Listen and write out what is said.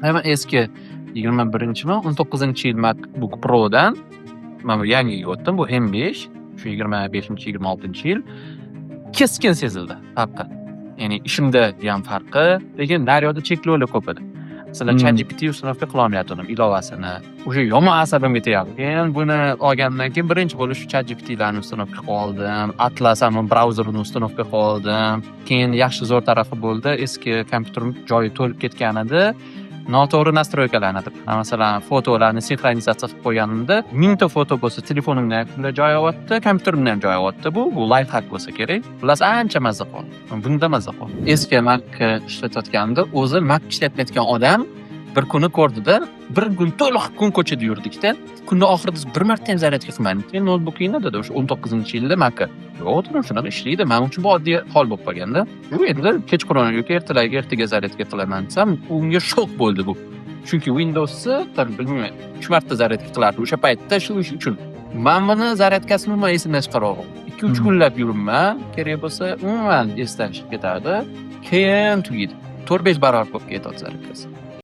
Aynan eski 21-mi, 19-yil MacBook Pro'dan mana bu yangiga o'tdim. Bu M5, shu 25-26-yil keskin sezildi farqi. Ya'ni ishimda ham farqi, lekin daryoda cheklovlar ko'p edi. Masalan, ChatGPT uстановка qila olmayotgandim ilovasini. O'sha yomon asabimga tegadi. Keyin buni olgandan keyin birinchi bo'lib shu ChatGPTlarni uстановка qilib oldim. Atlas ham brauzerini uстановка qilib oldim. Keyin yaxshi zo'r tarafi bo'ldi. Eski kompyuterim joyi to'lib ketgan edi. Noto'g'ri nastroykalarni, masalan, fotolarni sinxronizatsiya qilib qo'yganimda 1000 ta foto bo'lsa, telefonimdan ham joy olyapti, kompyuterimdan ham joy olyapti. Bu lifehack bo'lsa kerak. Xullas ancha mazza qoldi. Bunda mazza qoldi. Eski Mac ishlatayotganimda o'zi Mac ishlatayotgan odam bir kuni ko'rdida, bir kun to'liq kun ko'chada yurdikda, kunning oxirida bir marta ham zaryadka qilmadim. Keyin notebookingni dedi, o'sha 19-yilda Mac. Yo'q, dedim, shunaqa ishlaydi. Men uchun bu oddiy hol bo'lib qolganda. Bu endi kechqurun yoki ertaga zaryadka qilaman desam, unga shok bo'ldi bu. Chunki Windows'ni bilmayman, 3 marta zaryadka qilardi o'sha paytda shu ish uchun. Men buni zaryadkasini umuman esimdan chiqarib 2-3 kunlab yuribman, kerak bo'lsa umuman esdan chiqib ketadi. Keyin tugaydi. 4-5 barobar ko'p ketadi zaryadkasi.